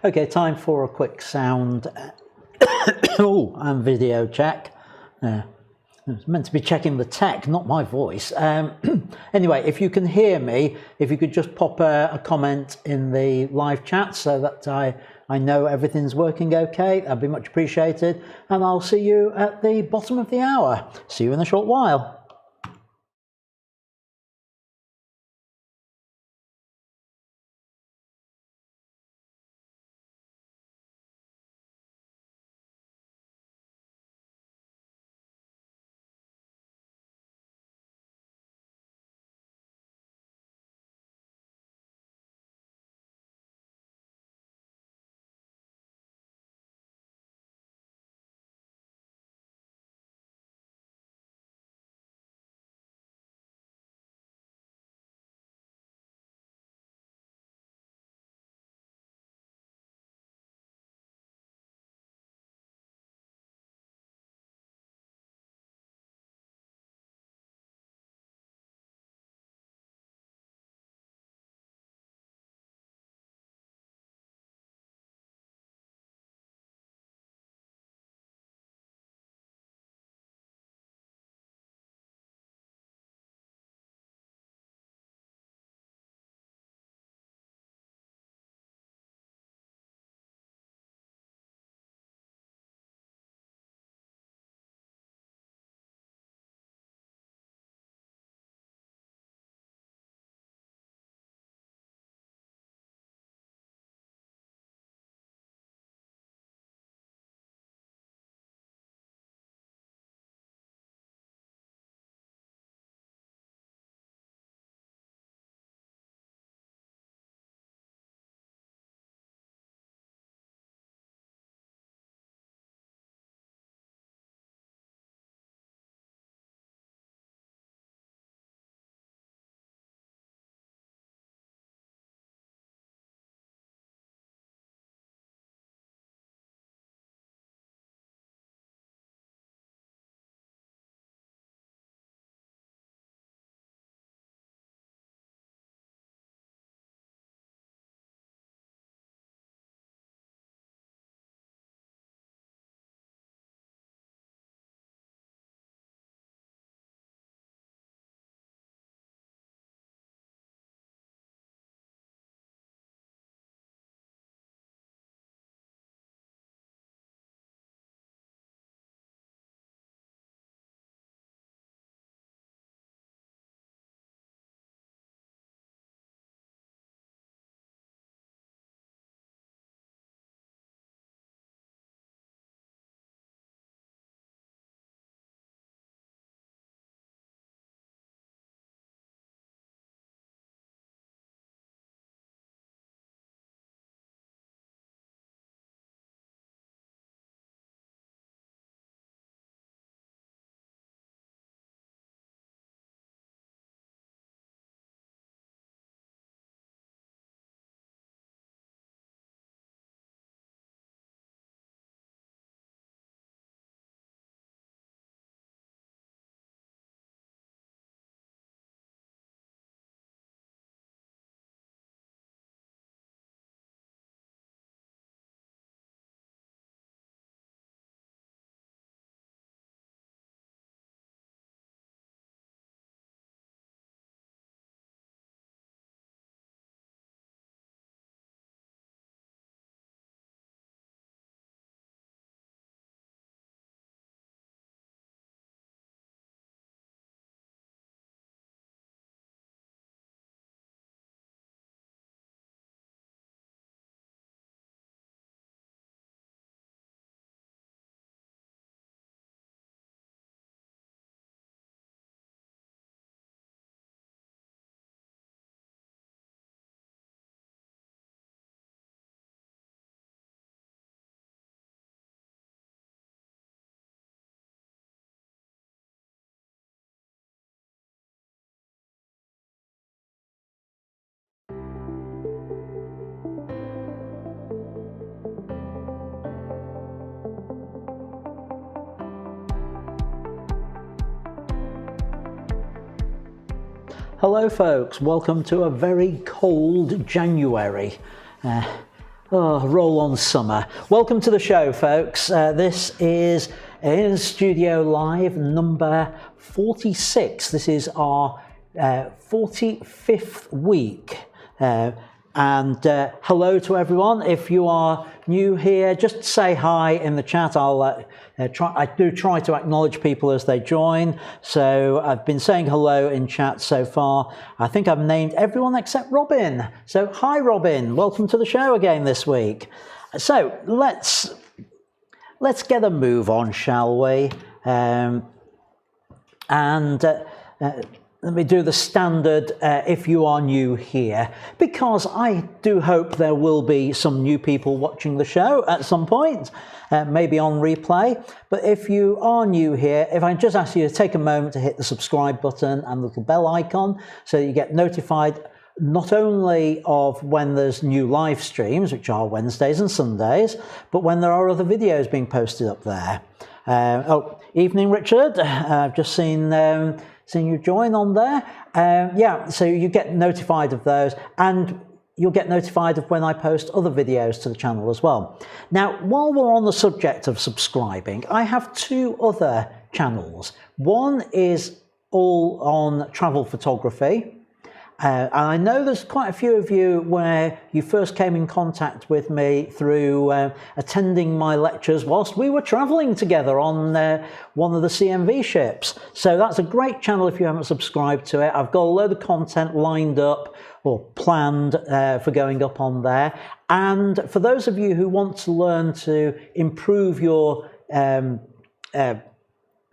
Okay, time for a quick sound and video check. I was meant to be checking the tech, not my voice. Anyway, if you can hear me, if you could just pop a comment in the live chat so that I know everything's working okay, that'd be much appreciated. And I'll see you at the bottom of the hour. See you in a short while. Hello folks, welcome to a very cold January. Roll on summer. Welcome to the show, folks. This is In Studio Live number 46. This is our 45th week. And hello to everyone. If you are new here, just say hi in the chat. I do try to acknowledge people as they join. So I've been saying hello in chat so far. I think I've named everyone except Robin. So hi, Robin. Welcome to the show again this week. So let's get a move on, shall we? Let me do the standard if you are new here, because I do hope there will be some new people watching the show at some point, maybe on replay. But if you are new here, if I just ask you to take a moment to hit the subscribe button and the little bell icon so that you get notified not only of when there's new live streams, which are Wednesdays and Sundays, but when there are other videos being posted up there. Evening, Richard. I've just seen you join on there. Yeah, so you get notified of those, and you'll get notified of when I post other videos to the channel as well. Now, while we're on the subject of subscribing, I have two other channels. One is all on travel photography. And I know there's quite a few of you where you first came in contact with me through attending my lectures whilst we were travelling together on one of the CMV ships. So that's a great channel if you haven't subscribed to it. I've got a load of content lined up or planned for going up on there. And for those of you who want to learn to improve your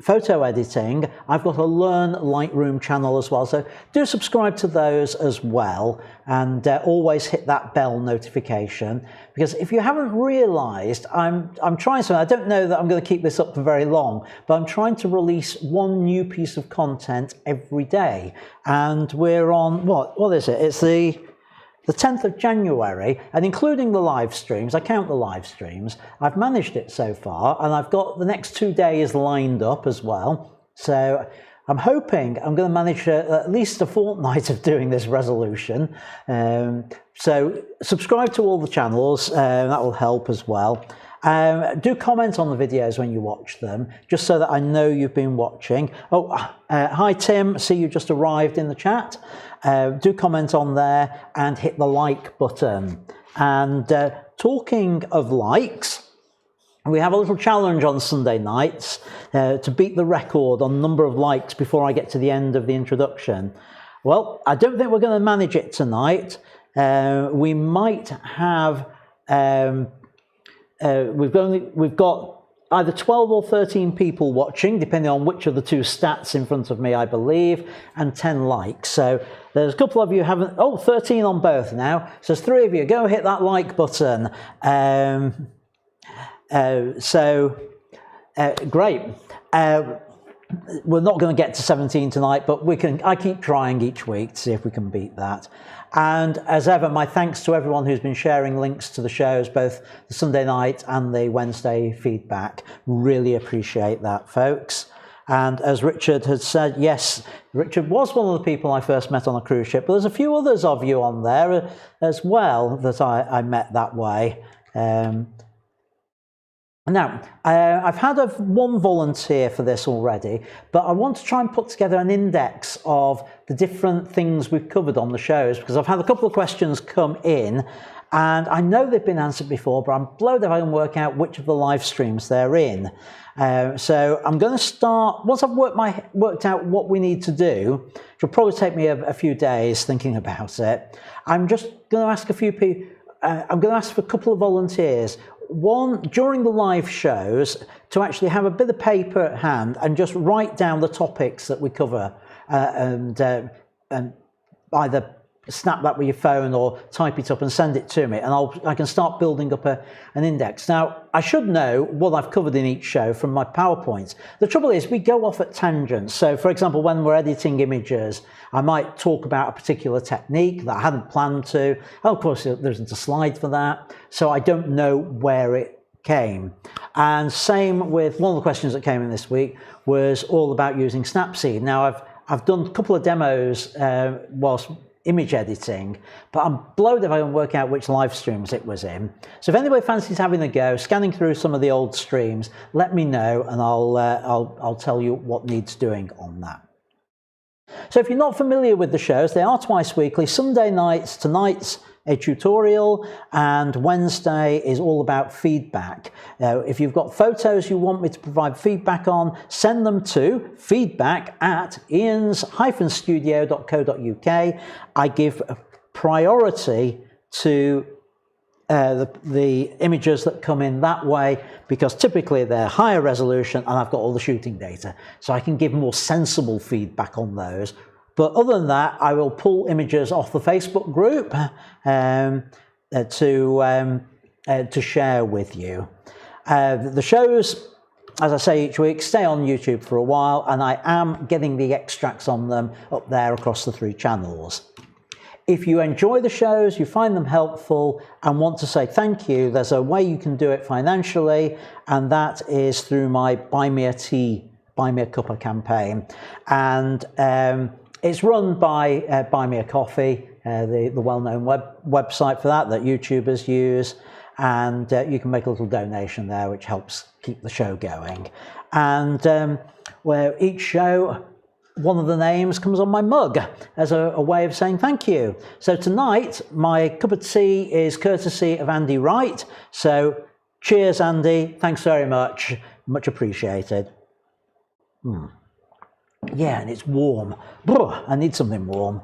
photo editing, I've got a Learn Lightroom channel as well, so do subscribe to those as well, and always hit that bell notification, because if you haven't realized, I'm trying something. I don't know that I'm going to keep this up for very long, but I'm trying to release one new piece of content every day, and we're on what is it? It's the 10th of January, and including the live streams, I count the live streams, I've managed it so far, and I've got the next 2 days lined up as well. So I'm hoping I'm going to manage at least a fortnight of doing this resolution. So subscribe to all the channels, that will help as well. Do comment on the videos when you watch them, just so that I know you've been watching. Hi Tim, see you just arrived in the chat. Do comment on there and hit the like button. And talking of likes, we have a little challenge on Sunday nights to beat the record on number of likes before I get to the end of the introduction. Well, I don't think we're going to manage it tonight. We might have... we've got either 12 or 13 people watching, depending on which of the two stats in front of me, I believe, and 10 likes. So there's a couple of you haven't... 13 on both now. So there's 3 of you. Go hit that like button. Great. We're not going to get to 17 tonight, but I keep trying each week to see if we can beat that. And as ever, my thanks to everyone who's been sharing links to the shows, both the Sunday night and the Wednesday feedback. Really appreciate that, folks. And as Richard had said, yes, Richard was one of the people I first met on a cruise ship, but there's a few others of you on there as well that I met that way. Now, I've had one volunteer for this already, but I want to try and put together an index of the different things we've covered on the shows, because I've had a couple of questions come in, and I know they've been answered before, but I'm blowed if I can work out which of the live streams they're in. So I'm going to start, once I've worked out what we need to do, which will probably take me a few days thinking about it, I'm just going to ask a few people, I'm going to ask for a couple of volunteers. One, during the live shows, to actually have a bit of paper at hand and just write down the topics that we cover, and either snap that with your phone or type it up and send it to me, and I can start building up an index. Now, I should know what I've covered in each show from my PowerPoints. The trouble is we go off at tangents. So, for example, when we're editing images, I might talk about a particular technique that I hadn't planned to. And of course, there isn't a slide for that, so I don't know where it came. And same with one of the questions that came in this week was all about using Snapseed. Now, I've done a couple of demos whilst image editing, but I'm blowed if I can work out which live streams it was in. So if anybody fancies having a go, scanning through some of the old streams, let me know and I'll tell you what needs doing on that. So if you're not familiar with the shows, they are twice weekly. Sunday nights, tonight's a tutorial, and Wednesday is all about feedback. Now, if you've got photos you want me to provide feedback on, send them to feedback@ians-studio.co.uk. I give priority to the images that come in that way, because typically they're higher resolution and I've got all the shooting data, so I can give more sensible feedback on those. But other than that, I will pull images off the Facebook group to share with you. The shows, as I say each week, stay on YouTube for a while, and I am getting the extracts on them up there across the 3 channels. If you enjoy the shows, you find them helpful and want to say thank you, there's a way you can do it financially, and that is through my Buy Me a Cuppa campaign. And it's run by BuyMeACoffee, the well-known website for that YouTubers use, and you can make a little donation there, which helps keep the show going. And where each show, one of the names comes on my mug as a way of saying thank you. So tonight, my cup of tea is courtesy of Andy Wright. So cheers, Andy. Thanks very much. Much appreciated. Yeah, and it's warm. I need something warm.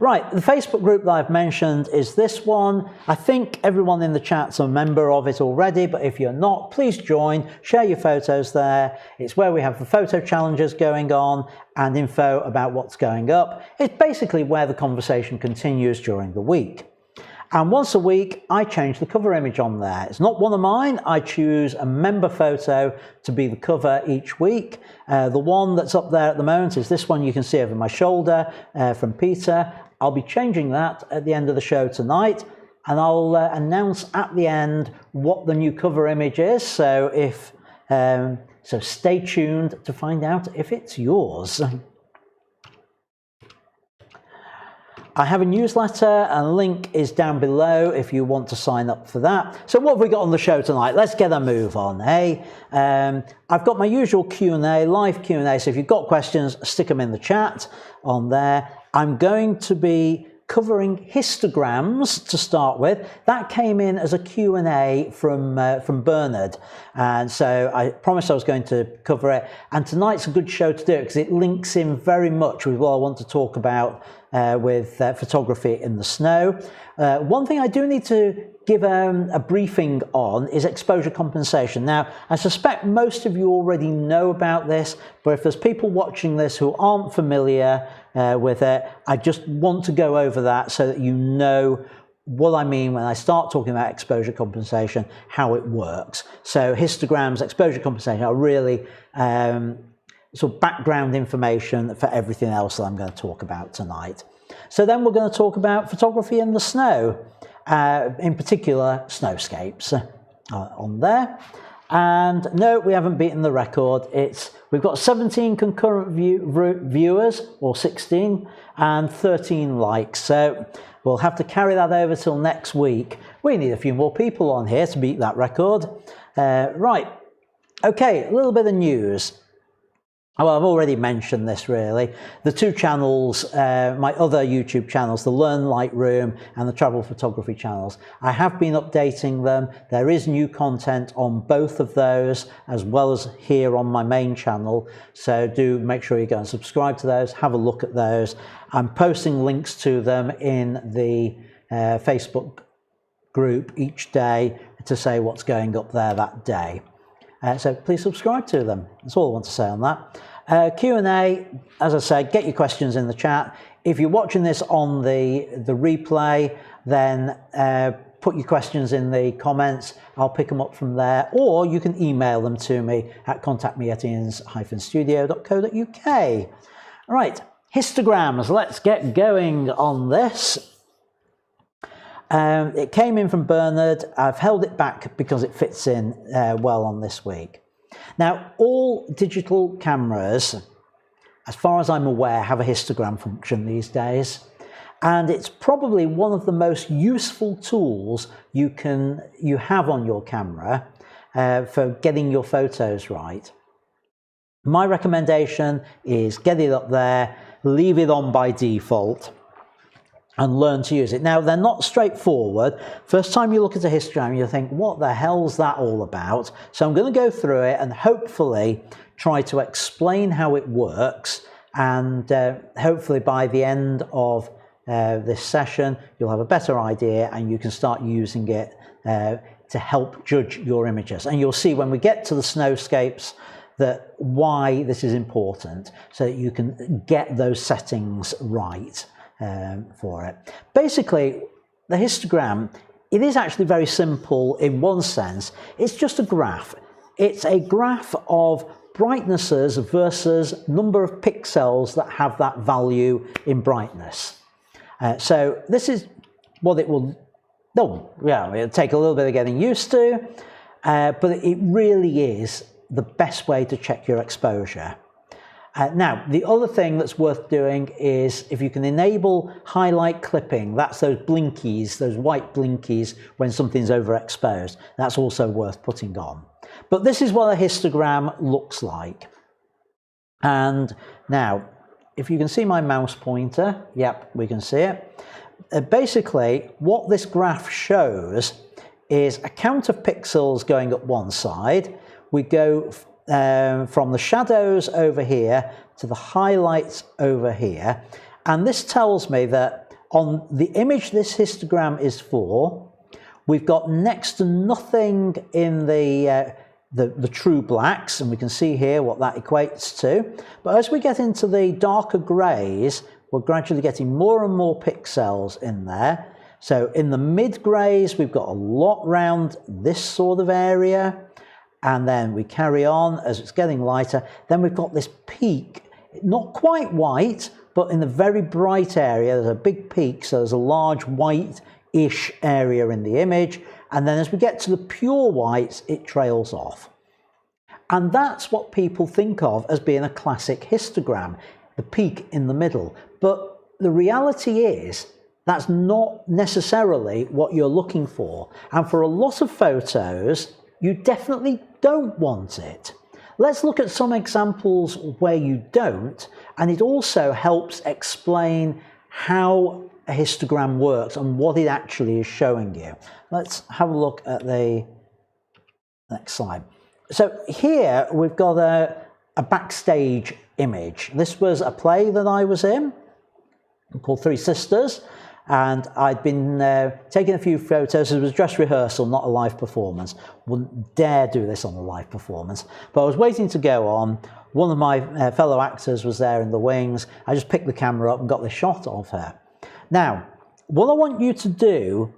Right, the Facebook group that I've mentioned is this one. I think everyone in the chat's a member of it already, but if you're not, please join, share your photos there. It's where we have the photo challenges going on and info about what's going up. It's basically where the conversation continues during the week. And once a week, I change the cover image on there. It's not one of mine. I choose a member photo to be the cover each week. The one that's up there at the moment is this one you can see over my shoulder from Peter. I'll be changing that at the end of the show tonight, and I'll announce at the end what the new cover image is. So so stay tuned to find out if it's yours. I have a newsletter, and a link is down below if you want to sign up for that. So what have we got on the show tonight? Let's get a move on, eh? I've got my usual Q&A, live Q&A, so if you've got questions, stick them in the chat on there. I'm going to be covering histograms to start with. That came in as a Q&A from Bernard, and so I promised I was going to cover it, and tonight's a good show to do it because it links in very much with what I want to talk about with photography in the snow. One thing I do need to give a briefing on is exposure compensation. Now, I suspect most of you already know about this, but if there's people watching this who aren't familiar with it, I just want to go over that so that you know what I mean when I start talking about exposure compensation, how it works. So histograms, exposure compensation are really sort of background information for everything else that I'm going to talk about tonight. So then we're going to talk about photography in the snow, in particular Snowscapes on there. And no, we haven't beaten the record. We've got 17 concurrent viewers, or 16, and 13 likes. So we'll have to carry that over till next week. We need a few more people on here to beat that record. Right, okay, a little bit of news. Well, I've already mentioned this really. The 2 channels, my other YouTube channels, the Learn Lightroom and the Travel Photography channels, I have been updating them. There is new content on both of those, as well as here on my main channel. So do make sure you go and subscribe to those, have a look at those. I'm posting links to them in the Facebook group each day to say what's going up there that day. So please subscribe to them. That's all I want to say on that. Q&A, as I said, get your questions in the chat. If you're watching this on the replay, then put your questions in the comments. I'll pick them up from there, or you can email them to me at contactme@ians-studio.co.uk. All right, histograms, let's get going on this. It came in from Bernard. I've held it back because it fits in well on this week. Now, all digital cameras, as far as I'm aware, have a histogram function these days. And it's probably one of the most useful tools you have on your camera for getting your photos right. My recommendation is get it up there, leave it on by default, and learn to use it. Now, they're not straightforward. First time you look at a histogram, you think, what the hell's that all about? So I'm going to go through it and hopefully try to explain how it works, and hopefully by the end of this session, you'll have a better idea and you can start using it to help judge your images. And you'll see when we get to the snowscapes that why this is important, so that you can get those settings right for it. Basically, the histogram, it is actually very simple in one sense. It's just a graph. It's a graph of brightnesses versus number of pixels that have that value in brightness. So this is what it will do. Yeah, it'll take a little bit of getting used to, but it really is the best way to check your exposure. Now, the other thing that's worth doing is if you can enable highlight clipping, that's those blinkies, those white blinkies when something's overexposed. That's also worth putting on. But this is what a histogram looks like. And now, if you can see my mouse pointer, yep, we can see it. Basically, what this graph shows is a count of pixels going up one side. We go from the shadows over here to the highlights over here, and this tells me that on the image this histogram is for, we've got next to nothing in the true blacks, and we can see here what that equates to. But as we get into the darker greys, we're gradually getting more and more pixels in there. So in the mid greys, we've got a lot round this sort of area. And then we carry on as it's getting lighter. Then we've got this peak, not quite white, but in the very bright area, there's a big peak. So there's a large white-ish area in the image. And then as we get to the pure whites, it trails off. And that's what people think of as being a classic histogram, the peak in the middle. But the reality is that's not necessarily what you're looking for. And for a lot of photos, you definitely don't want it. Let's look at some examples where you don't, and it also helps explain how a histogram works and what it actually is showing you. Let's have a look at the next slide. So here we've got a backstage image. This was a play that I was in called Three Sisters, and I'd been taking a few photos. It was dress rehearsal, not a live performance. Wouldn't dare do this on a live performance. But I was waiting to go on. One of my fellow actors was there in the wings. I just picked the camera up and got the shot of her. Now, what I want you to do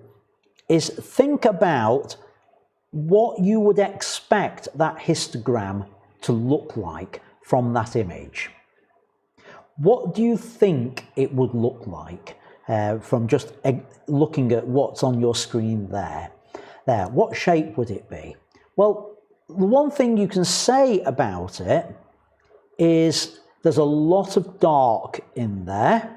is think about what you would expect that histogram to look like from that image. What do you think it would look like? From just looking at what's on your screen there. What shape would it be? Well, the one thing you can say about it is there's a lot of dark in there.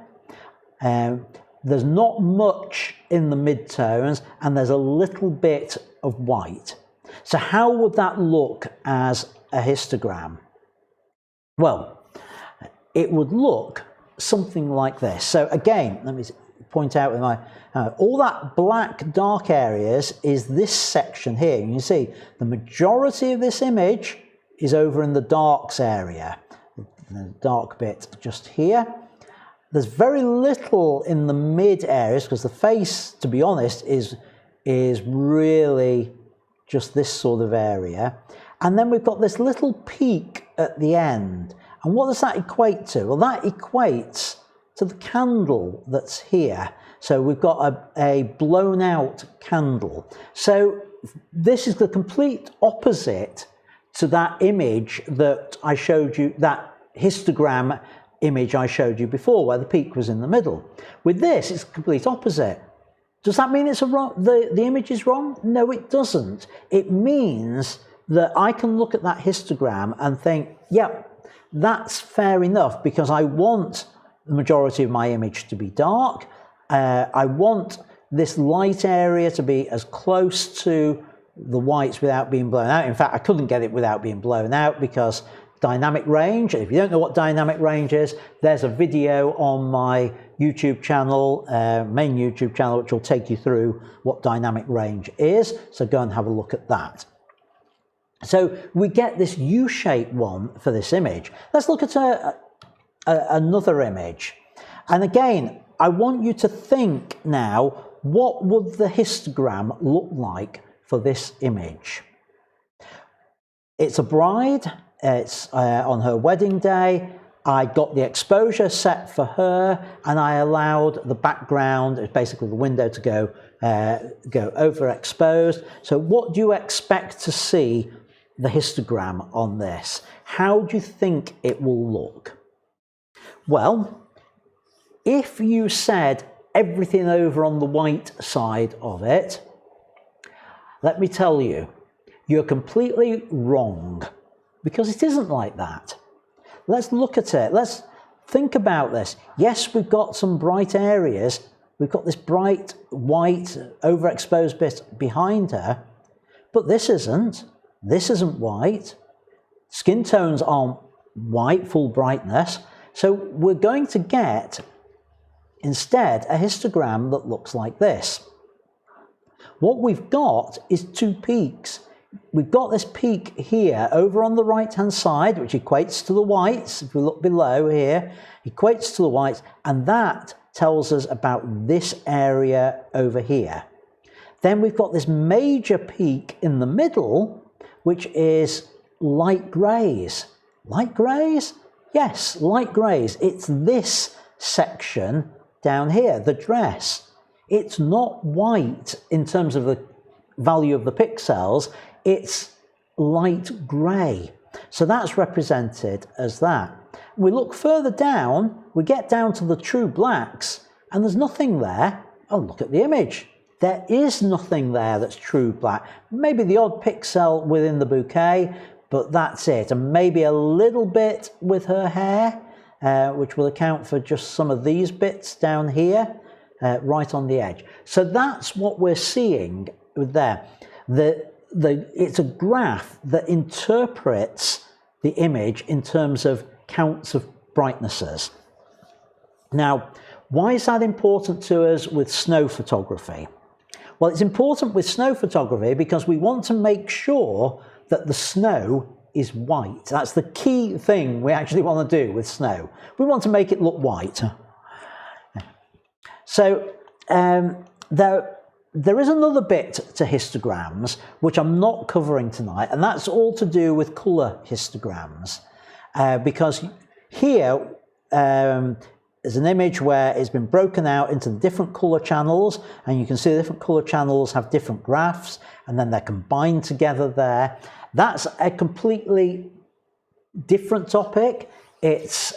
There's not much in the midtones, and there's a little bit of white. So how would that look as a histogram? Well, it would look something like this. So again, let me point out with my all that black dark areas is this section here. You can see the majority of this image is over in the darks area, the dark bit just here. There's very little in the mid areas because the face, to be honest, is really just this sort of area. And then we've got this little peak at the end. And what does that equate to? Well, that equates to the candle that's here. So we've got a blown out candle. So this is the complete opposite to that image that I showed you, that histogram image I showed you before, where the peak was in the middle. With this, it's the complete opposite. Does that mean it's the image is wrong? No, it doesn't. It means that I can look at that histogram and think, yep, that's fair enough, because I want the majority of my image to be dark. I want this light area to be as close to the whites without being blown out. In fact, I couldn't get it without being blown out because dynamic range, if you don't know what dynamic range is, there's a video on my YouTube channel, main YouTube channel, which will take you through what dynamic range is. So go and have a look at that. So we get this U-shaped one for this image. Let's look at another image. And again, I want you to think now, what would the histogram look like for this image? It's a bride, it's on her wedding day. I got the exposure set for her and I allowed the background, basically the window, to go overexposed. So what do you expect to see the histogram on this? How do you think it will look? Well, if you said everything over on the white side of it, let me tell you, you're completely wrong, because it isn't like that. Let's look at it. Let's think about this. Yes, we've got some bright areas. We've got this bright white overexposed bit behind her, but this isn't. This isn't white. Skin tones aren't white, full brightness. So we're going to get, instead, a histogram that looks like this. What we've got is two peaks. We've got this peak here over on the right hand side, which equates to the whites. If we look below here, equates to the whites, and that tells us about this area over here. Then we've got this major peak in the middle, which is light greys. Light greys? Yes, light greys. It's this section down here, the dress. It's not white in terms of the value of the pixels, it's light grey. So that's represented as that. We look further down, we get down to the true blacks, and there's nothing there. Oh, look at the image. There is nothing there that's true black. Maybe the odd pixel within the bouquet, but that's it. And maybe a little bit with her hair, which will account for just some of these bits down here, right on the edge. So that's what we're seeing there. It's a graph that interprets the image in terms of counts of brightnesses. Now, why is that important to us with snow photography? Well, it's important with snow photography because we want to make sure that the snow is white. That's the key thing we actually want to do with snow. We want to make it look white. So there is another bit to histograms which I'm not covering tonight, and that's all to do with colour histograms, because here is an image where it's been broken out into different colour channels, and you can see the different colour channels have different graphs, and then they're combined together there. That's a completely different topic. It's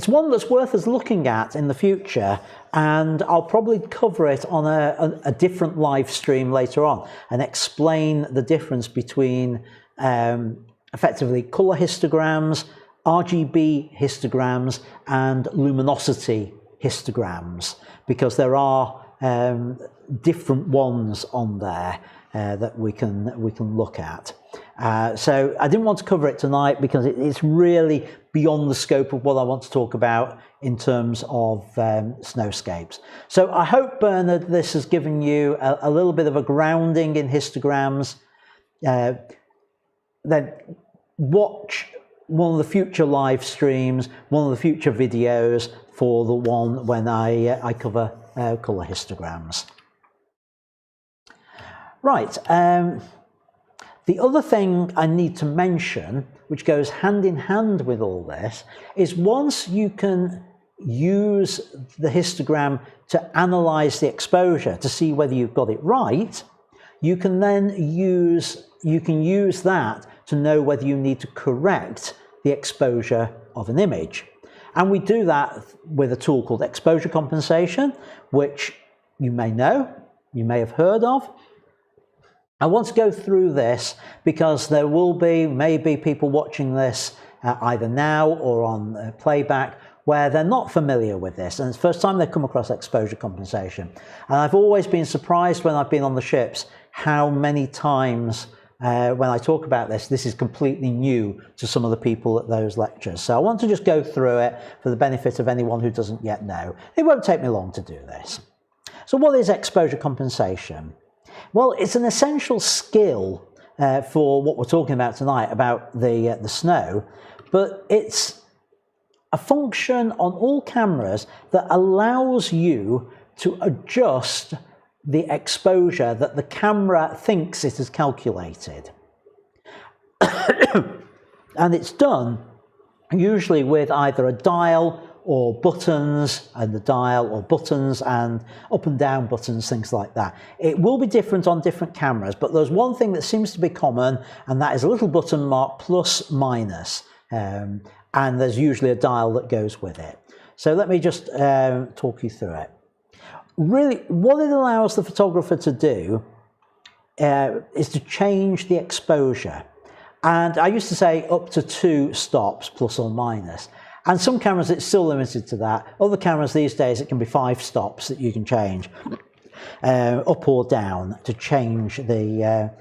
one that's worth us looking at in the future, and I'll probably cover it on a different live stream later on and explain the difference between effectively colour histograms, RGB histograms and luminosity histograms, because there are different ones on there that we can look at. So I didn't want to cover it tonight because it's really beyond the scope of what I want to talk about in terms of snowscapes. So I hope, Bernard, this has given you a little bit of a grounding in histograms. Then watch one of the future live streams, one of the future videos for the one when I cover colour histograms. Right. The other thing I need to mention, which goes hand in hand with all this, is once you can use the histogram to analyze the exposure to see whether you've got it right, you can then use that to know whether you need to correct the exposure of an image. And we do that with a tool called exposure compensation, which you may know, you may have heard of. I want to go through this because there will be maybe people watching this either now or on playback where they're not familiar with this, and it's the first time they've come across exposure compensation. And I've always been surprised when I've been on the ships how many times when I talk about this, this is completely new to some of the people at those lectures. So I want to just go through it for the benefit of anyone who doesn't yet know. It won't take me long to do this. So what is exposure compensation? Well, it's an essential skill for what we're talking about tonight, about the snow, but it's a function on all cameras that allows you to adjust the exposure that the camera thinks it has calculated. And it's done usually with either a dial or buttons, and the dial or buttons and up and down buttons, things like that. It will be different on different cameras, but there's one thing that seems to be common, and that is a little button marked plus minus, and there's usually a dial that goes with it. So let me just talk you through it. Really, what it allows the photographer to do is to change the exposure. And I used to say up to 2 stops, plus or minus. And some cameras, it's still limited to that. Other cameras these days, it can be 5 stops that you can change, up or down, to change the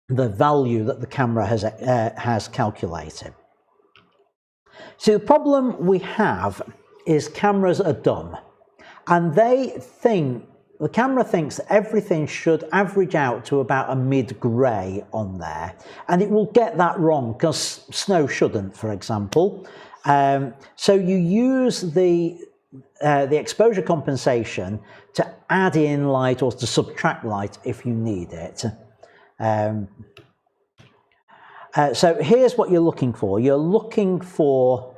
value that the camera has calculated. So the problem we have is cameras are dumb. And the camera thinks that everything should average out to about a mid-grey on there. And it will get that wrong, because snow shouldn't, for example. So you use the exposure compensation to add in light or to subtract light if you need it. So here's what you're looking for. You're looking for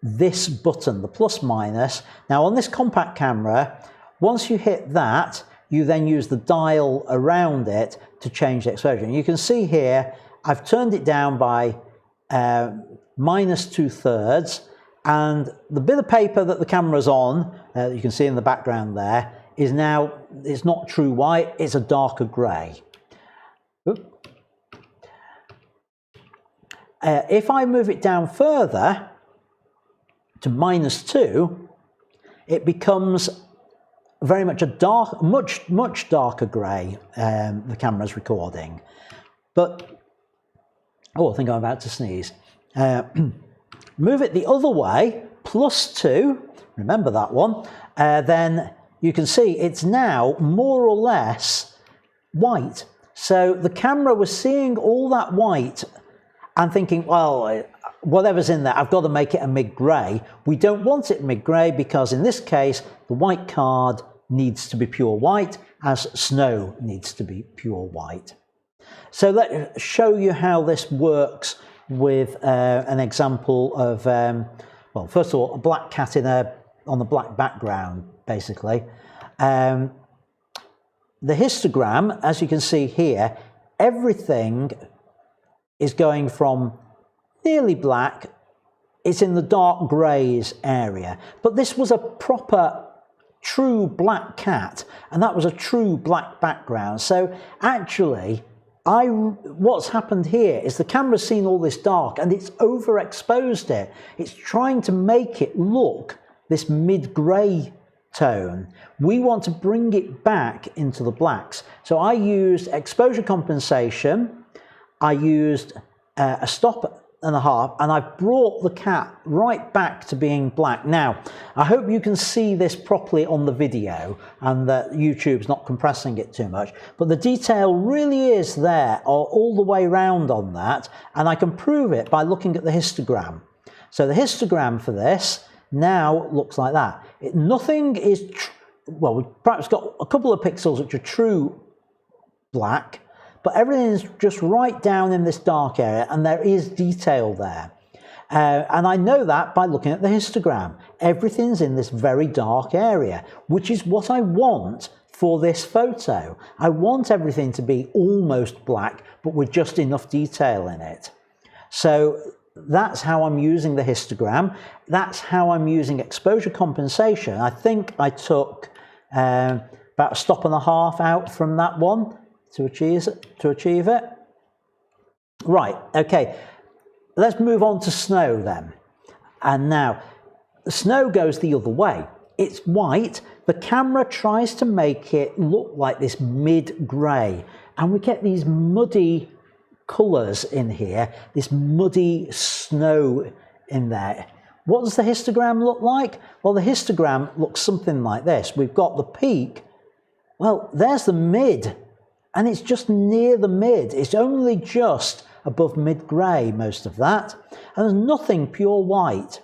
this button, the plus minus. Now on this compact camera, once you hit that, you then use the dial around it to change the exposure. And you can see here, I've turned it down by minus 2/3, and the bit of paper that the camera's on, you can see in the background there, is now, it's not true white, it's a darker grey. If I move it down further, to -2, it becomes very much a much darker grey, the camera's recording. But, oh, I think I'm about to sneeze. Move it the other way, +2, remember that one, then you can see it's now more or less white. So the camera was seeing all that white and thinking, well, whatever's in there, I've got to make it a mid-grey. We don't want it mid-grey because in this case, the white card needs to be pure white, as snow needs to be pure white. So let's show you how this works with an example of, well, first of all, a black cat on a black background, basically. The histogram, as you can see here, everything is going from nearly black, it's in the dark greys area. But this was a proper, true black cat, and that was a true black background. So actually, what's happened here is the camera's seen all this dark and it's overexposed it. It's trying to make it look this mid-grey tone. We want to bring it back into the blacks. So I used exposure compensation, I used a stop and a half, and I've brought the cat right back to being black. Now, I hope you can see this properly on the video and that YouTube's not compressing it too much, but the detail really is there all the way around on that, and I can prove it by looking at the histogram. So the histogram for this now looks like that. Nothing is, well, we've perhaps got a couple of pixels which are true black, but everything is just right down in this dark area, and there is detail there. And I know that by looking at the histogram. Everything's in this very dark area, which is what I want for this photo. I want everything to be almost black, but with just enough detail in it. So that's how I'm using the histogram. That's how I'm using exposure compensation. I think I took about a stop and a half out from that one to achieve it. Right, okay, let's move on to snow then. And now, the snow goes the other way. It's white. The camera tries to make it look like this mid-grey, and we get these muddy colours in here, this muddy snow in there. What does the histogram look like? Well, the histogram looks something like this. We've got the peak. Well, there's the mid, and it's just near the mid. It's only just above mid-grey, most of that, and there's nothing pure white.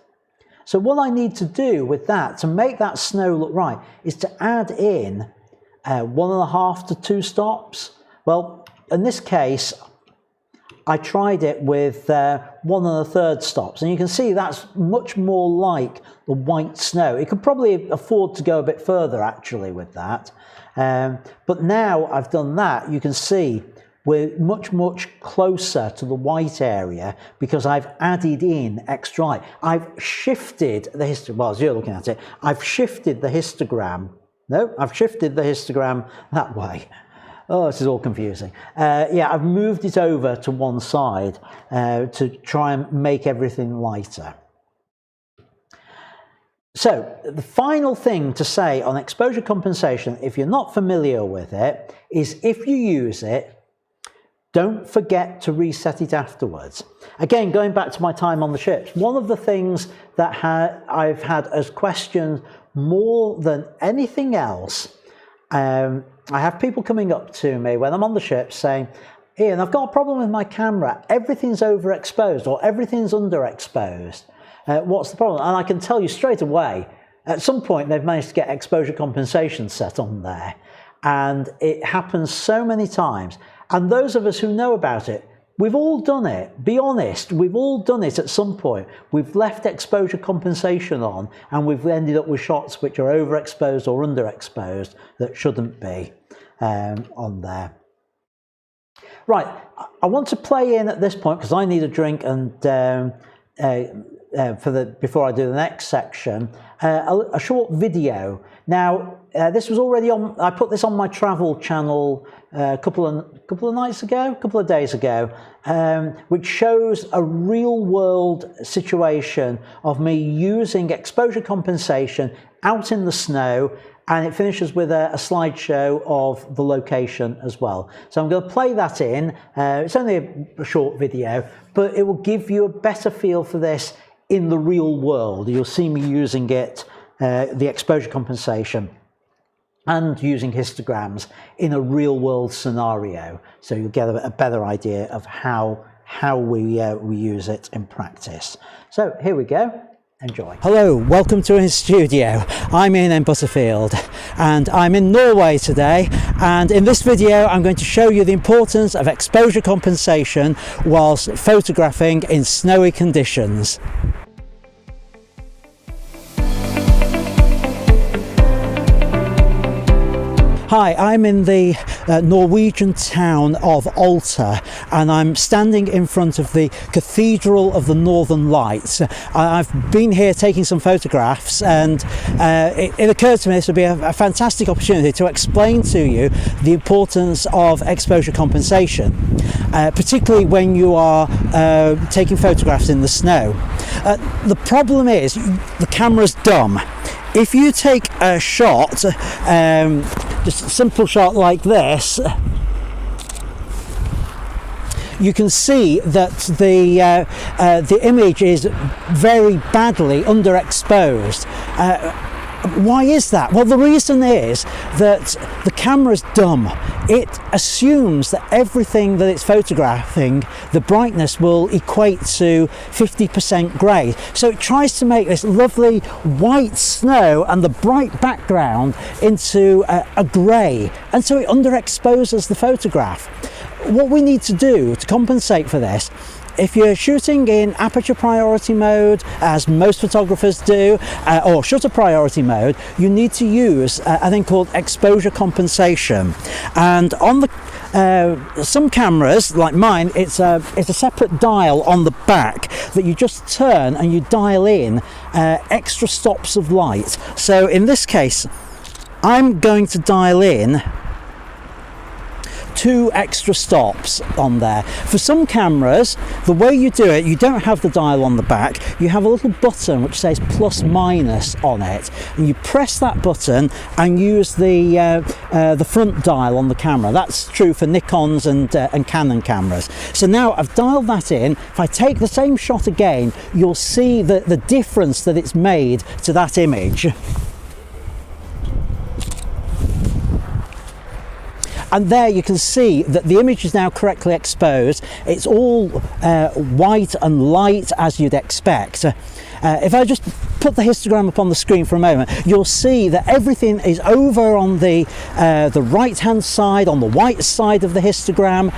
So what I need to do with that to make that snow look right is to add in 1.5 to 2 stops. Well, in this case, I tried it with 1 1/3 stops, and you can see that's much more like the white snow. It could probably afford to go a bit further actually with that. But now I've done that, you can see we're much closer to the white area because I've added in extra light. I've shifted the histogram, well, as you're looking at it, I've shifted the histogram. No, I've shifted the histogram that way. Oh, this is all confusing. Yeah, I've moved it over to one side to try and make everything lighter. So the final thing to say on exposure compensation, if you're not familiar with it, is if you use it, don't forget to reset it afterwards. Again, going back to my time on the ships, one of the things that I've had as questions more than anything else, I have people coming up to me when I'm on the ship saying, Ian, I've got a problem with my camera. Everything's overexposed or everything's underexposed. What's the problem? And I can tell you straight away, at some point they've managed to get exposure compensation set on there. And it happens so many times. And those of us who know about it, we've all done it. Be honest, we've all done it at some point. We've left exposure compensation on and we've ended up with shots which are overexposed or underexposed that shouldn't be on there. Right, I want to play in at this point because I need a drink and before I do the next section, a short video. Now, this was already on, I put this on my travel channel a couple of days ago, which shows a real world situation of me using exposure compensation out in the snow, and it finishes with a slideshow of the location as well. So I'm going to play that in. It's only a short video, but it will give you a better feel for this in the real world. You'll see me using it, the exposure compensation, and using histograms in a real world scenario. So you'll get a better idea of how we use it in practice. So here we go. Enjoy. Hello, welcome to In Studio. I'm Ian in Butterfield and I'm in Norway today, and in this video I'm going to show you the importance of exposure compensation whilst photographing in snowy conditions. Hi, I'm in the Norwegian town of Alta, and I'm standing in front of the Cathedral of the Northern Lights. I've been here taking some photographs, and it occurred to me this would be a fantastic opportunity to explain to you the importance of exposure compensation, particularly when you are taking photographs in the snow. The problem is the camera's dumb. If you take a shot, just a simple shot like this, you can see that the image is very badly underexposed. Why is that? Well, the reason is that the camera's dumb. It assumes that everything that it's photographing, the brightness will equate to 50% grey. So it tries to make this lovely white snow and the bright background into a grey, and so it underexposes the photograph. What we need to do to compensate for this, if you're shooting in aperture priority mode, as most photographers do, or shutter priority mode, you need to use a thing called exposure compensation. And on the some cameras, like mine, it's a separate dial on the back that you just turn and you dial in extra stops of light. So in this case, I'm going to dial in 2 extra stops on there. For some cameras, the way you do it, you don't have the dial on the back, you have a little button which says plus minus on it, and you press that button and use the front dial on the camera. That's true for Nikons and Canon cameras. So now I've dialed that in. If I take the same shot again, you'll see the difference that it's made to that image. And there you can see that the image is now correctly exposed. It's all white and light as you'd expect. If I just put the histogram up on the screen for a moment, you'll see that everything is over on the right hand side, on the white side of the histogram,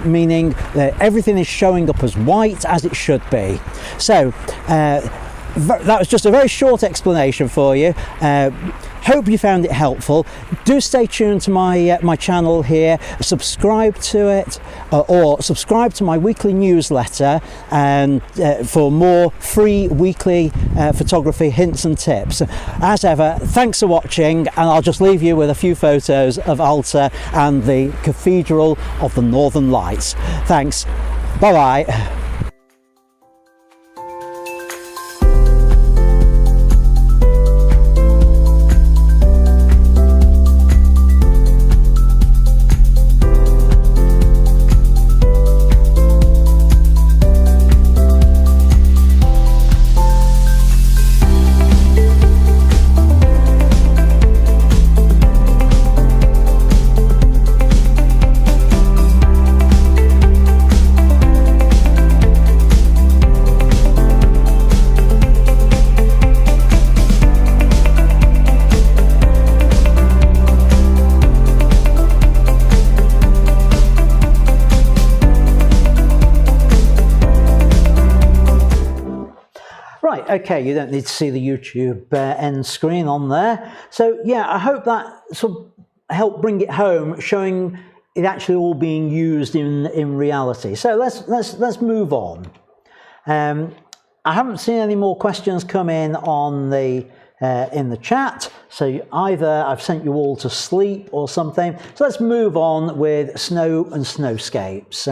meaning that everything is showing up as white as it should be. So that was just a very short explanation for you. Hope you found it helpful. Do stay tuned to my channel here, subscribe to it, or subscribe to my weekly newsletter and for more free weekly photography hints and tips. As ever, thanks for watching, and I'll just leave you with a few photos of Alta and the Cathedral of the Northern Lights. Thanks, bye bye. Right, okay, you don't need to see the YouTube end screen on there. So yeah, I hope that sort of helped bring it home, showing it actually all being used in reality. So let's move on. I haven't seen any more questions come in on the in the chat, so either I've sent you all to sleep or something. So let's move on with snow and snowscapes.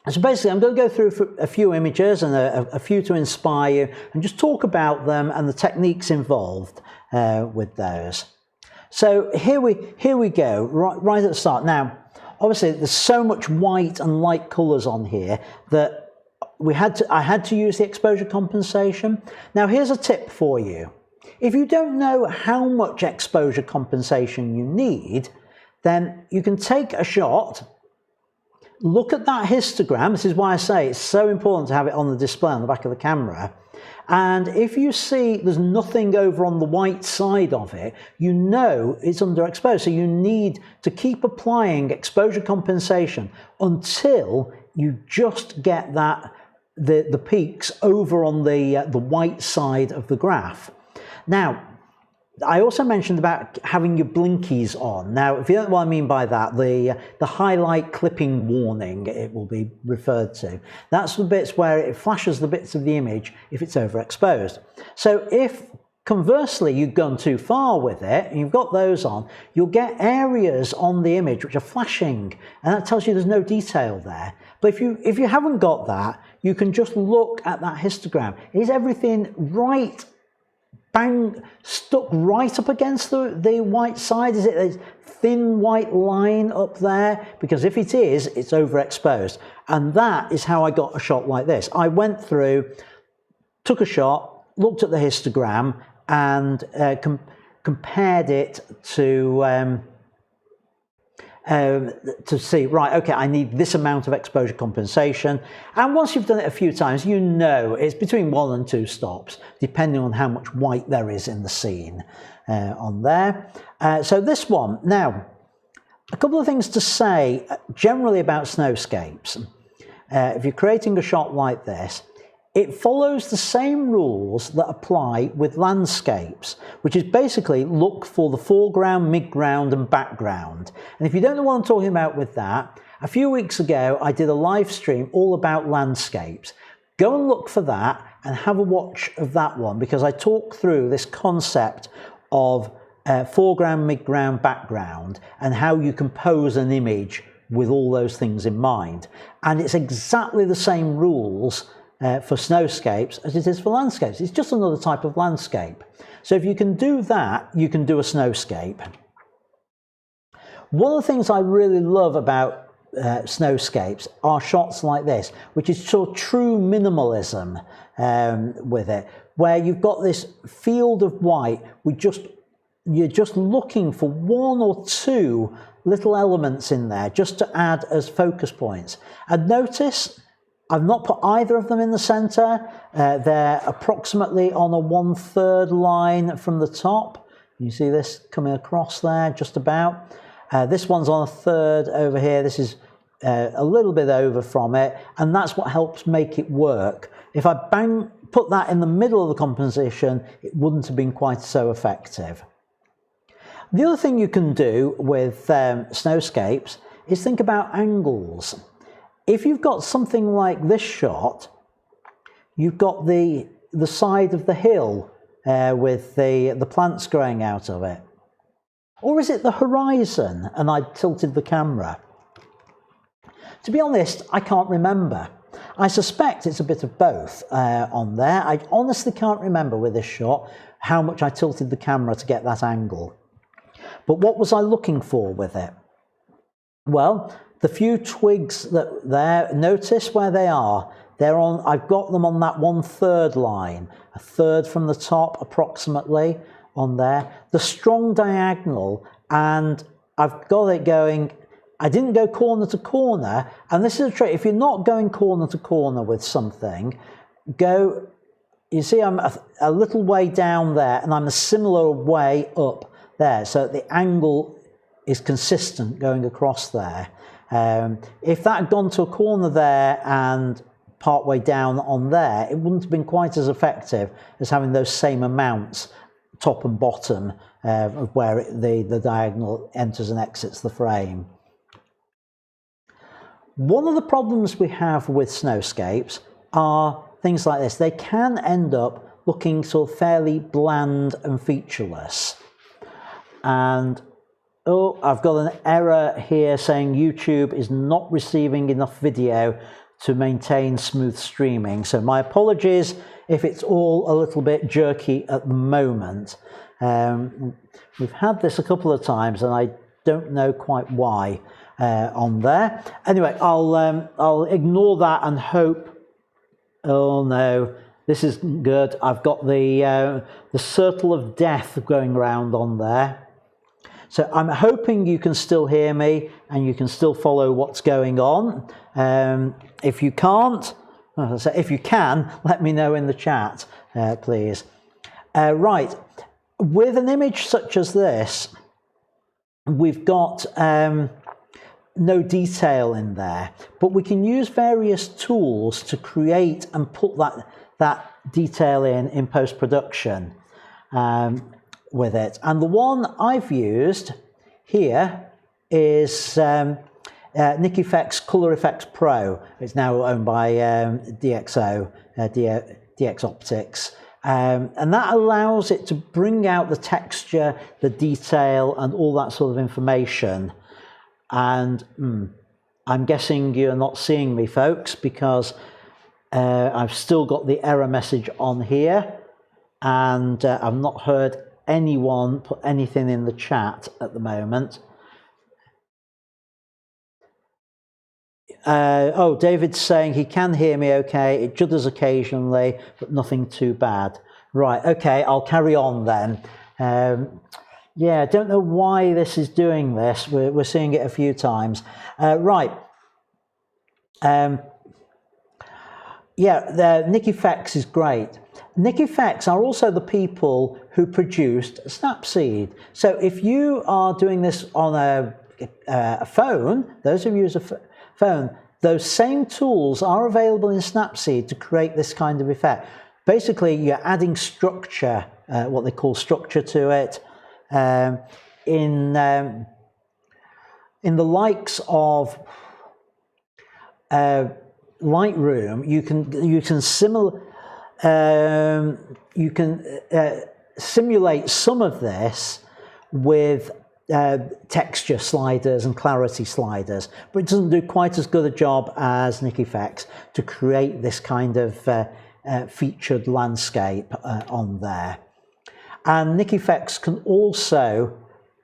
So basically, I'm going to go through a few images and a few to inspire you, and just talk about them and the techniques involved with those. So here we go, right at the start. Now, obviously, there's so much white and light colours on here that I had to use the exposure compensation. Now, here's a tip for you. If you don't know how much exposure compensation you need, then you can take a shot. Look at that histogram. This is why I say it's so important to have it on the display on the back of the camera. And if you see there's nothing over on the white side of it, you know it's underexposed. So you need to keep applying exposure compensation until you just get the peaks over on the white side of the graph. Now, I also mentioned about having your blinkies on. Now, if you don't know what I mean by that, the highlight clipping warning, it will be referred to. That's the bits where it flashes the bits of the image if it's overexposed. So if conversely you've gone too far with it and you've got those on, you'll get areas on the image which are flashing, and that tells you there's no detail there. But if you haven't got that, you can just look at that histogram. Is everything right? Bang, stuck right up against the white side? Is it a thin white line up there? Because if it is, it's overexposed. And that is how I got a shot like this. I went through, took a shot, looked at the histogram, and compared it to see, right, okay, I need this amount of exposure compensation. And once you've done it a few times, you know it's between 1 and 2 stops, depending on how much white there is in the scene on there. So this one, now, a couple of things to say generally about snowscapes. If you're creating a shot like this, it follows the same rules that apply with landscapes, which is basically look for the foreground, midground and background. And if you don't know what I'm talking about with that, a few weeks ago I did a live stream all about landscapes. Go and look for that and have a watch of that one, because I talk through this concept of foreground, midground, background, and how you compose an image with all those things in mind. And it's exactly the same rules for snowscapes as it is for landscapes. It's just another type of landscape. So if you can do that, you can do a snowscape. One of the things I really love about snowscapes are shots like this, which is sort of true minimalism with it, where you've got this field of white with you're just looking for one or two little elements in there just to add as focus points. And notice I've not put either of them in the center. They're approximately on a 1/3 line from the top. You see this coming across there just about. This one's on a 1/3 over here. This is a little bit over from it, and that's what helps make it work. If I put that in the middle of the composition, it wouldn't have been quite so effective. The other thing you can do with snowscapes is think about angles. If you've got something like this shot, you've got the side of the hill with the plants growing out of it. Or is it the horizon and I tilted the camera? To be honest, I can't remember. I suspect it's a bit of both on there. I honestly can't remember with this shot how much I tilted the camera to get that angle. But what was I looking for with it? Well, the few twigs that there, notice where they are. They're on, I've got them on that 1/3 line, a 1/3 from the top approximately on there. The strong diagonal, and I've got it going, I didn't go corner to corner, and this is a trick. If you're not going corner to corner with something, you see I'm a little way down there, and I'm a similar way up there, so the angle is consistent going across there. If that had gone to a corner there and part way down on there, it wouldn't have been quite as effective as having those same amounts top and bottom of where the diagonal enters and exits the frame. One of the problems we have with snowscapes are things like this. They can end up looking sort of fairly bland and featureless. And oh, I've got an error here saying YouTube is not receiving enough video to maintain smooth streaming. So my apologies if it's all a little bit jerky at the moment. We've had this a couple of times and I don't know quite why on there. Anyway, I'll ignore that and hope. Oh no, this is good. I've got the circle of death going around on there. So I'm hoping you can still hear me and you can still follow what's going on. If you can't, if you can, let me know in the chat, please. Right, with an image such as this, we've got no detail in there, but we can use various tools to create and put that detail in post-production. With it, and the one I've used here is Nick Effects Color Effects Pro. It's now owned by DX Optics, and that allows it to bring out the texture, the detail, and all that sort of information. And I'm guessing you're not seeing me, folks, because I've still got the error message on here, and I've not heard anyone put anything in the chat at the moment. Oh, David's saying he can hear me okay, it judders occasionally, but nothing too bad. Right, okay, I'll carry on then. Yeah, I don't know why this is doing this. We're seeing it a few times. Right. Yeah, Nick Effects is great. Nick Effects are also the people who produced Snapseed. So if you are doing this on a phone, those of you who use a phone, those same tools are available in Snapseed to create this kind of effect. Basically, you're adding structure, what they call structure to it. In the likes of Lightroom, you can simulate some of this with texture sliders and clarity sliders, but it doesn't do quite as good a job as NickEffects to create this kind of featured landscape on there. And NickEffects can also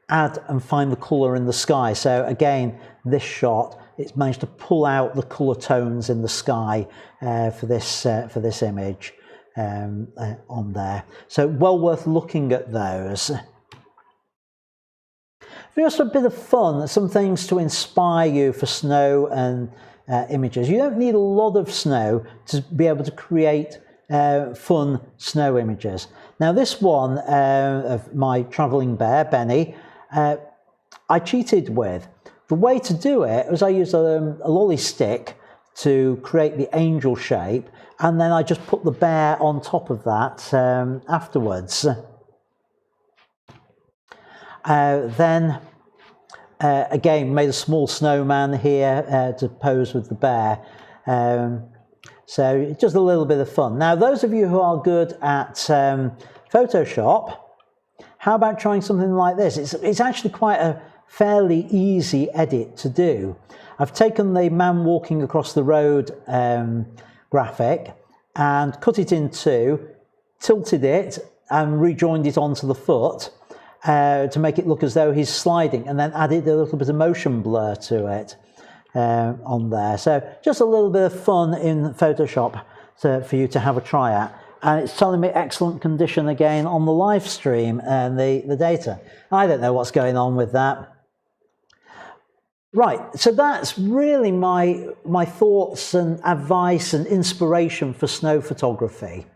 add and find the colour in the sky. So again, this shot, it's managed to pull out the colour tones in the sky for this image on there. So well worth looking at those. Also a bit of fun, some things to inspire you for snow and images. You don't need a lot of snow to be able to create fun snow images. Now this one of my travelling bear, Benny, I cheated with. The way to do it was I used a lolly stick to create the angel shape, and then I just put the bear on top of that afterwards. Then again made a small snowman here to pose with the bear. So just a little bit of fun. Now those of you who are good at Photoshop, how about trying something like this? It's actually quite a fairly easy edit to do. I've taken the man walking across the road graphic and cut it in two, tilted it and rejoined it onto the foot to make it look as though he's sliding, and then added a little bit of motion blur to it on there. So just a little bit of fun in Photoshop for you to have a try at. And it's telling me excellent condition again on the live stream and the data. I don't know what's going on with that. Right, so that's really my thoughts and advice and inspiration for snow photography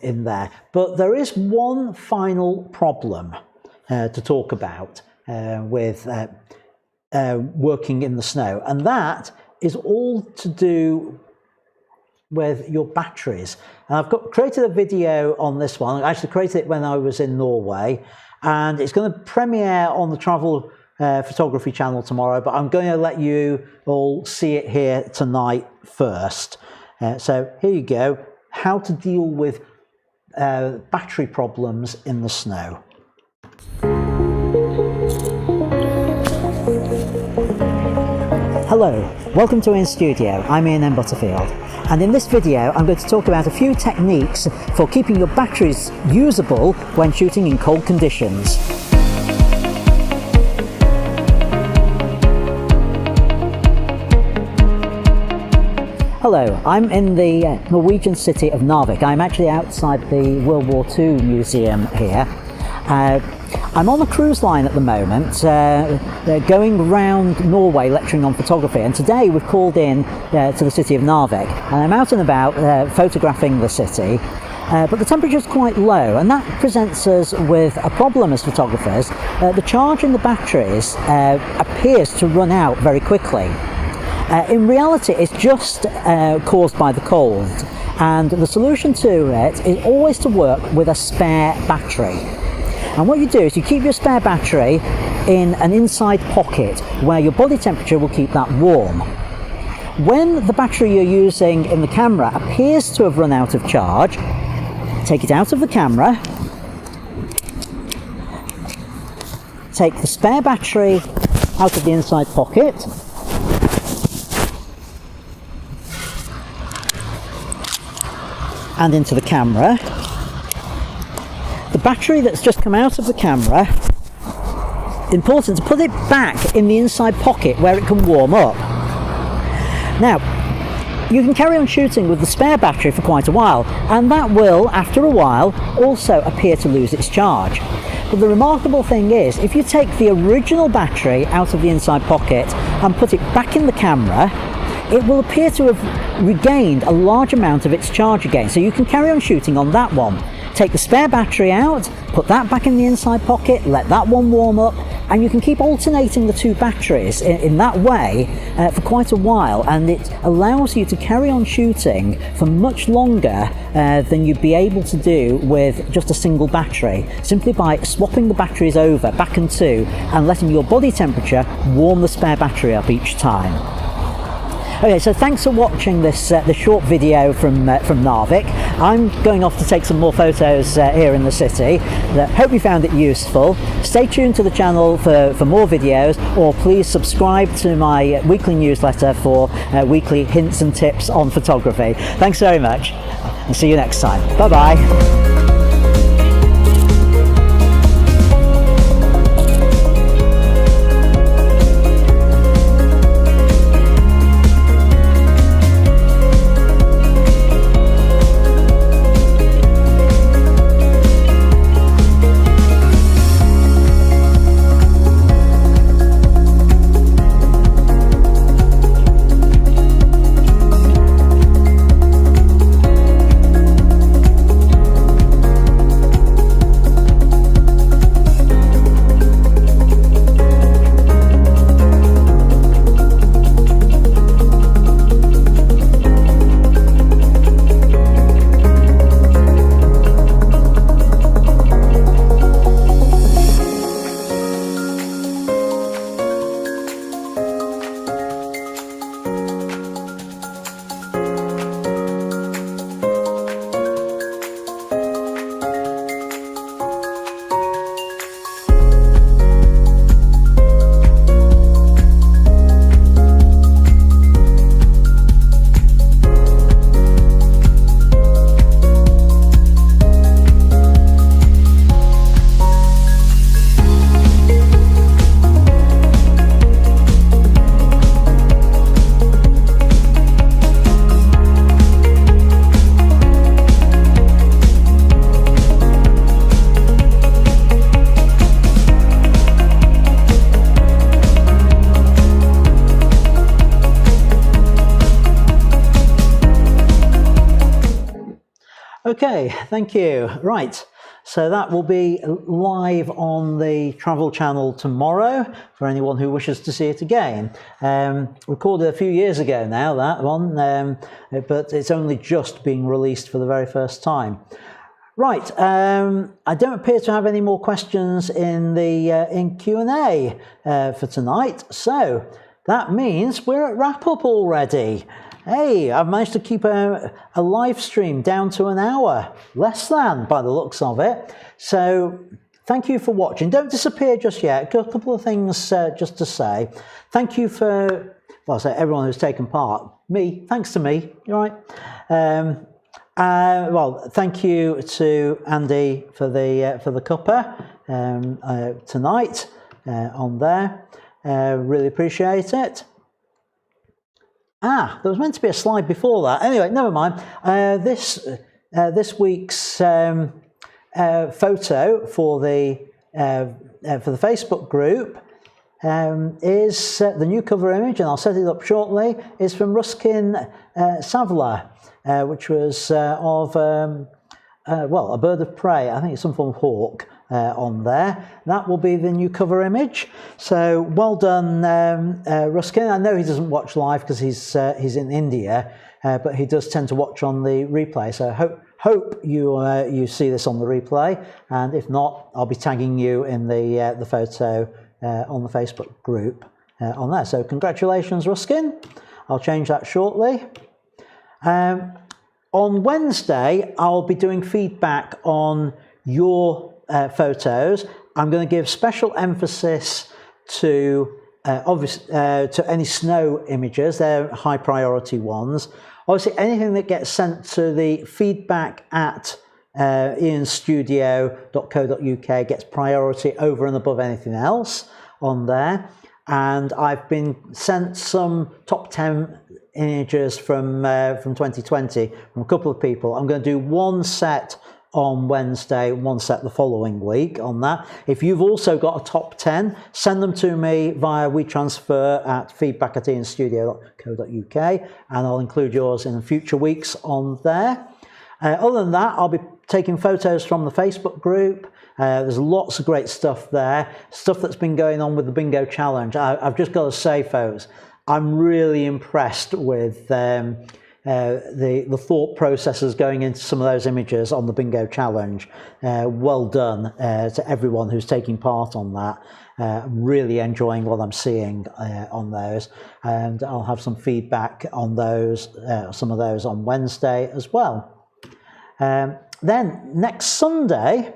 in there. But there is one final problem to talk about with working in the snow, and that is all to do with your batteries. And I've created a video on this one. I actually created it when I was in Norway, and it's going to premiere on the travel photography channel tomorrow, but I'm going to let you all see it here tonight first. So here you go, how to deal with battery problems in the snow. Hello, welcome to In Studio. I'm Ian Butterfield, and in this video I'm going to talk about a few techniques for keeping your batteries usable when shooting in cold conditions. Hello, I'm in the Norwegian city of Narvik. I'm actually outside the World War II museum here. I'm on a cruise line at the moment, going around Norway lecturing on photography, and today we've called in to the city of Narvik, and I'm out and about photographing the city, but the temperature is quite low, and that presents us with a problem as photographers. The charge in the batteries appears to run out very quickly. In reality, it's just caused by the cold, and the solution to it is always to work with a spare battery. And what you do is you keep your spare battery in an inside pocket where your body temperature will keep that warm. When the battery you're using in the camera appears to have run out of charge, take it out of the camera, take the spare battery out of the inside pocket, and into the camera. The battery that's just come out of the camera, important to put it back in the inside pocket where it can warm up. Now, you can carry on shooting with the spare battery for quite a while, and that will, after a while, also appear to lose its charge. But the remarkable thing is, if you take the original battery out of the inside pocket and put it back in the camera, it will appear to have regained a large amount of its charge again. So you can carry on shooting on that one. Take the spare battery out, put that back in the inside pocket, let that one warm up, and you can keep alternating the two batteries in that way for quite a while, and it allows you to carry on shooting for much longer than you'd be able to do with just a single battery, simply by swapping the batteries over back and two and letting your body temperature warm the spare battery up each time. Okay, so thanks for watching this the short video from Narvik. I'm going off to take some more photos here in the city. Hope you found it useful. Stay tuned to the channel for more videos, or please subscribe to my weekly newsletter for weekly hints and tips on photography. Thanks very much, and see you next time. Bye bye. Okay, thank you. Right, so that will be live on the Travel Channel tomorrow for anyone who wishes to see it again. Recorded a few years ago now, that one, but it's only just being released for the very first time. Right, I don't appear to have any more questions in the in Q&A for tonight, so that means we're at wrap-up already. Hey, I've managed to keep a live stream down to an hour, less than by the looks of it. So thank you for watching. Don't disappear just yet. Got a couple of things just to say. Thank you for, well, I say everyone who's taken part. Me, thanks to me, you're right. Well, thank you to Andy for the cuppa tonight on there. Really appreciate it. There was meant to be a slide before that. Anyway, never mind. This week's photo for the Facebook group is the new cover image, and I'll set it up shortly. Is from Ruskin Savla, which was of well, a bird of prey. I think it's some form of hawk. On there, that will be the new cover image. So well done, Ruskin. I know he doesn't watch live because he's in India, but he does tend to watch on the replay. So hope you see this on the replay, and if not, I'll be tagging you in the photo on the Facebook group on there. So congratulations, Ruskin. I'll change that shortly. On Wednesday, I'll be doing feedback on your photos. I'm going to give special emphasis to to any snow images. They're high priority ones. Obviously, anything that gets sent to the feedback at ianstudio.co.uk gets priority over and above anything else on there. And I've been sent some top 10 images from 2020 from a couple of people. I'm going to do one set on Wednesday, one set the following week on that. If you've also got a top 10, send them to me via WeTransfer at feedback@ianstudio.co.uk, and I'll include yours in future weeks on there. Other than that, I'll be taking photos from the Facebook group. There's lots of great stuff there, stuff that's been going on with the bingo challenge. I've just got to say, folks, I'm really impressed with the thought processes going into some of those images on the bingo challenge. Well done to everyone who's taking part on that. Really enjoying what I'm seeing on those, and I'll have some feedback on those, some of those on Wednesday as well. Then next Sunday,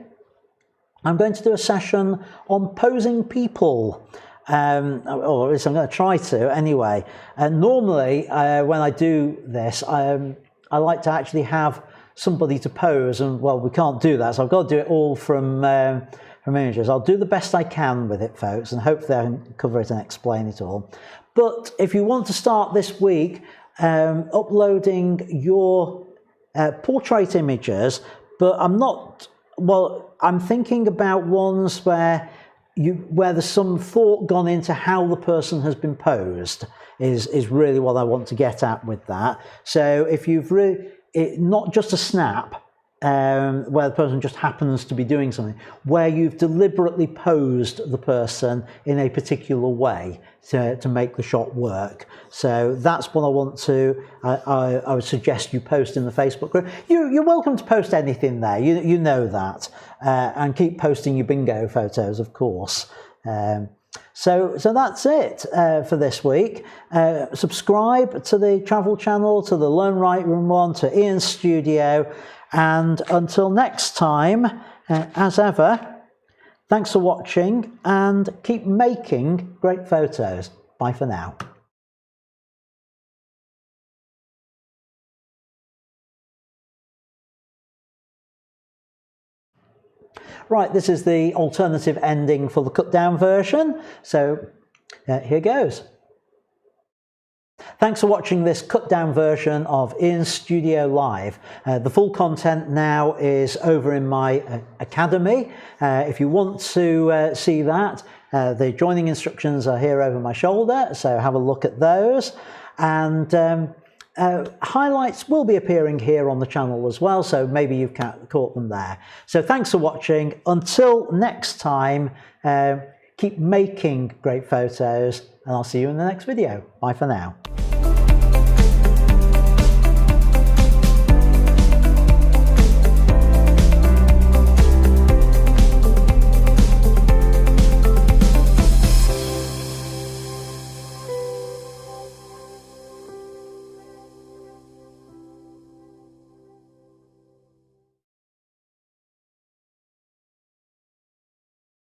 I'm going to do a session on posing people. Or at least I'm going to try to anyway. And normally when I do this, I like to actually have somebody to pose, and well, we can't do that, so I've got to do it all from images. I'll do the best I can with it, folks, and hopefully I can cover it and explain it all. But if you want to start this week uploading your portrait images, but I'm thinking about ones where there's some thought gone into how the person has been posed is really what I want to get at with that. So if you've not just a snap where the person just happens to be doing something, where you've deliberately posed the person in a particular way to make the shot work. So that's what I want to, I would suggest you post in the Facebook group. You're welcome to post anything there, you know that, and keep posting your bingo photos, of course. So that's it for this week. Subscribe to the travel channel, to the Learn Right Room one, to Ian's Studio, and until next time, as ever, thanks for watching and keep making great photos. Bye for now. Right, this is the alternative ending for the cut down version. So here goes. Thanks for watching this cut down version of Ian's Studio Live. The full content now is over in my Academy. If you want to see that, the joining instructions are here over my shoulder, so have a look at those. And highlights will be appearing here on the channel as well, so maybe you've caught them there. So thanks for watching. Until next time, keep making great photos, and I'll see you in the next video. Bye for now.